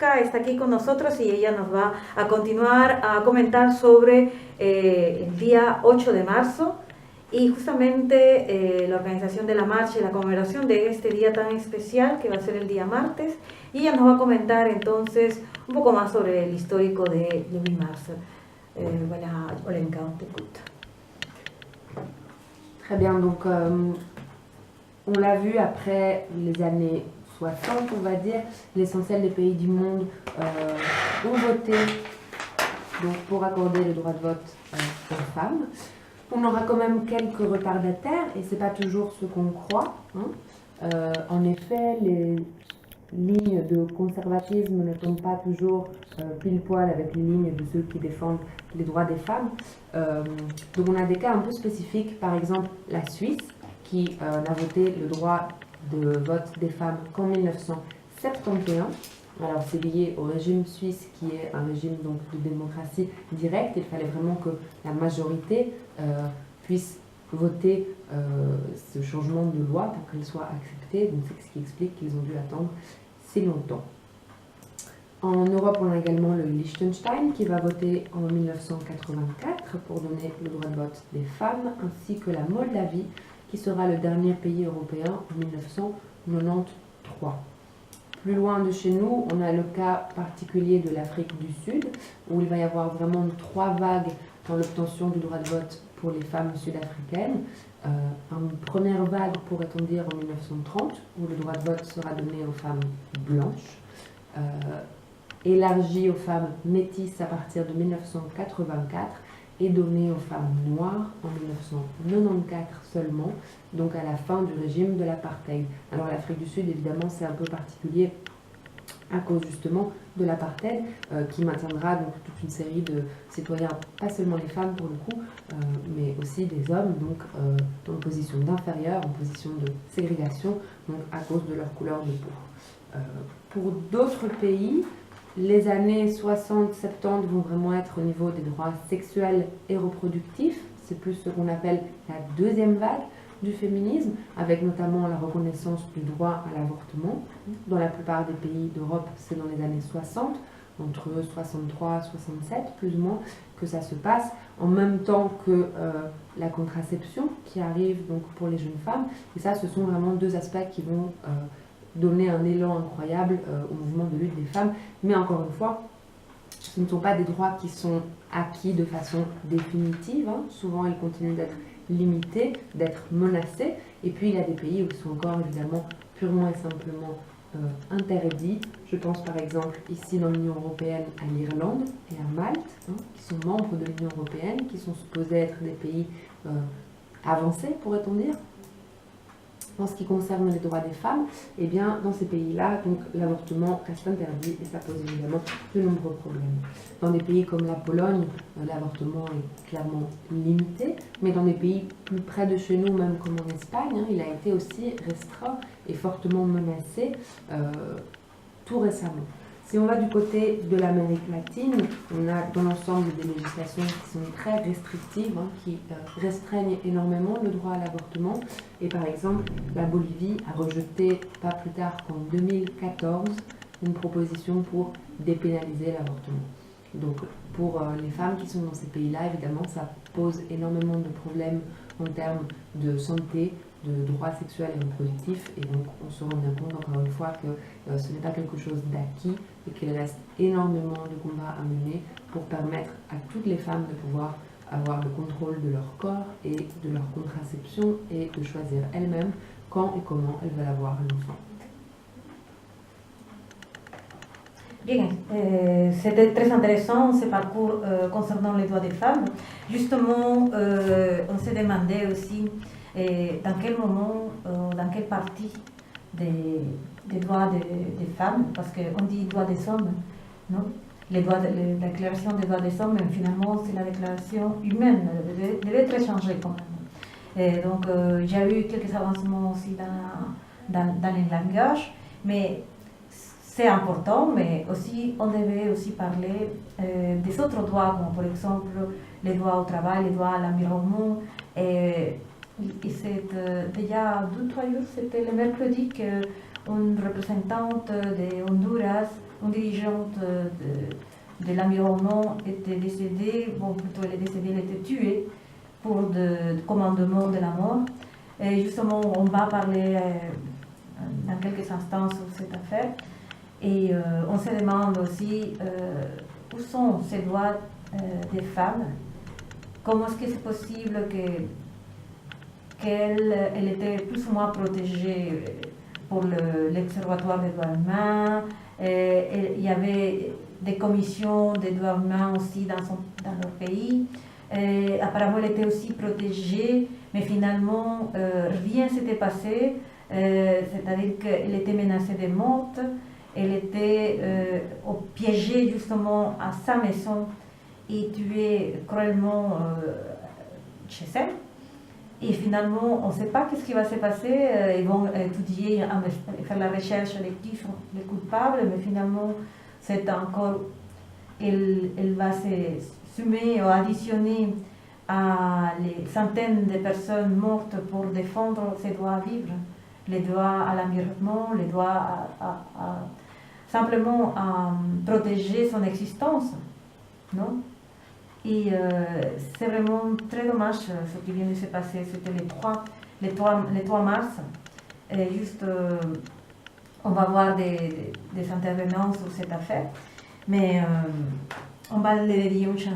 Francesca está aquí con nosotros y ella nos va a continuar a comentar sobre el día 8 de marzo y justamente la organización de la marcha y la conmemoración de este día tan especial que va a ser el día martes. Y ella nos va a comentar entonces un poco más sobre el histórico de le 8 mars. Voilà, Olenka, on t'écoute. Très bien, donc on l'a vu après les années 60, on va dire, l'essentiel des pays du monde ont voté donc, pour accorder le droit de vote aux femmes. On aura quand même quelques retardataires et c'est pas toujours ce qu'on croit. En effet, les lignes de conservatisme ne tombent pas toujours pile poil avec les lignes de ceux qui défendent les droits des femmes. Donc on a des cas un peu spécifiques, par exemple la Suisse qui n'a voté le droit de vote des femmes qu'en 1971. Alors c'est lié au régime suisse qui est un régime donc, de démocratie directe. Il fallait vraiment que la majorité puisse voter ce changement de loi pour qu'elle soit acceptée. Donc c'est ce qui explique qu'ils ont dû attendre si longtemps. En Europe, on a également le Liechtenstein qui va voter en 1984 pour donner le droit de vote des femmes, ainsi que la Moldavie qui sera le dernier pays européen en 1993. Plus loin de chez nous, on a le cas particulier de l'Afrique du Sud, où il va y avoir vraiment 3 vagues dans l'obtention du droit de vote pour les femmes sud-africaines. Une première vague, pourrait-on dire, en 1930, où le droit de vote sera donné aux femmes blanches, élargi aux femmes métisses à partir de 1984, et donné aux femmes noires en 1994 seulement, donc à la fin du régime de l'apartheid. Alors l'Afrique du Sud, évidemment, c'est un peu particulier à cause justement de l'apartheid qui maintiendra donc toute une série de citoyens, pas seulement les femmes pour le coup, mais aussi des hommes, donc en position d'inférieur, en position de ségrégation, donc à cause de leur couleur de peau. Pour d'autres pays, les années 60-70 vont vraiment être au niveau des droits sexuels et reproductifs. C'est plus ce qu'on appelle la deuxième vague du féminisme, avec notamment la reconnaissance du droit à l'avortement. Dans la plupart des pays d'Europe, c'est dans les années 60, entre 63 et 67 plus ou moins, que ça se passe, en même temps que la contraception qui arrive donc pour les jeunes femmes. Et ça, ce sont vraiment 2 aspects qui vont donner un élan incroyable au mouvement de lutte des femmes. Mais encore une fois, ce ne sont pas des droits qui sont acquis de façon définitive. Souvent, ils continuent d'être limités, d'être menacés. Et puis, il y a des pays où ils sont encore évidemment purement et simplement interdits. Je pense par exemple ici dans l'Union européenne à l'Irlande et à Malte, qui sont membres de l'Union européenne, qui sont supposés être des pays avancés, pourrait-on dire. En ce qui concerne les droits des femmes, eh bien, dans ces pays-là, donc l'avortement reste interdit et ça pose évidemment de nombreux problèmes. Dans des pays comme la Pologne, l'avortement est clairement limité, mais dans des pays plus près de chez nous, même comme en Espagne, il a été aussi restreint et fortement menacé tout récemment. Si on va du côté de l'Amérique latine, on a dans l'ensemble des législations qui sont très restrictives, qui restreignent énormément le droit à l'avortement. Et par exemple, la Bolivie a rejeté, pas plus tard qu'en 2014, une proposition pour dépénaliser l'avortement. Donc pour les femmes qui sont dans ces pays-là, évidemment, ça pose énormément de problèmes en termes de santé, de droits sexuels et reproductifs, et donc on se rend bien compte encore une fois que ce n'est pas quelque chose d'acquis et qu'il reste énormément de combats à mener pour permettre à toutes les femmes de pouvoir avoir le contrôle de leur corps et de leur contraception et de choisir elles-mêmes quand et comment elles veulent avoir l'enfant. Bien, c'était très intéressant ce parcours concernant les droits des femmes. Justement, on s'est demandé aussi dans quel moment, dans quelle partie des droits des femmes, parce qu'on dit droits des hommes, non? La déclaration des droits des hommes, mais finalement, c'est la déclaration humaine, elle devait être changée quand même. Et donc, il y a eu quelques avancements aussi dans les langages, mais c'est important, mais aussi, on devait aussi parler des autres droits, comme par exemple les droits au travail, les droits à l'environnement. Et c'est il y a 2-3 jours, c'était le mercredi qu'une représentante de Honduras une dirigeante de l'environnement était décédée, bon plutôt elle est décédée, elle était tuée pour de commandement de la mort. Et justement, on va parler dans quelques instants sur cette affaire. Et on se demande aussi où sont ces droits des femmes. Comment est-ce que c'est possible qu'elle était plus ou moins protégée pour l'Observatoire des droits humains. Il y avait des commissions des droits humains aussi dans leur pays. Apparemment, elle était aussi protégée, mais finalement, rien s'était passé. C'est-à-dire qu'elle était menacée de mort. Elle était piégée justement à sa maison et tuée cruellement chez elle. Et finalement, on ne sait pas qu'est-ce qui va se passer. Ils vont étudier, faire la recherche de qui sont les coupables, mais finalement, c'est encore. Elle va se sumer ou additionner à les centaines de personnes mortes pour défendre ses droits à vivre, les droits à l'environnement, les droits simplement à protéger son existence, non? Et c'est vraiment très dommage ce qui vient de se passer. C'était les 3 mars. Et juste, on va voir des intervenants sur cette affaire. Mais on va le dédier une chanson.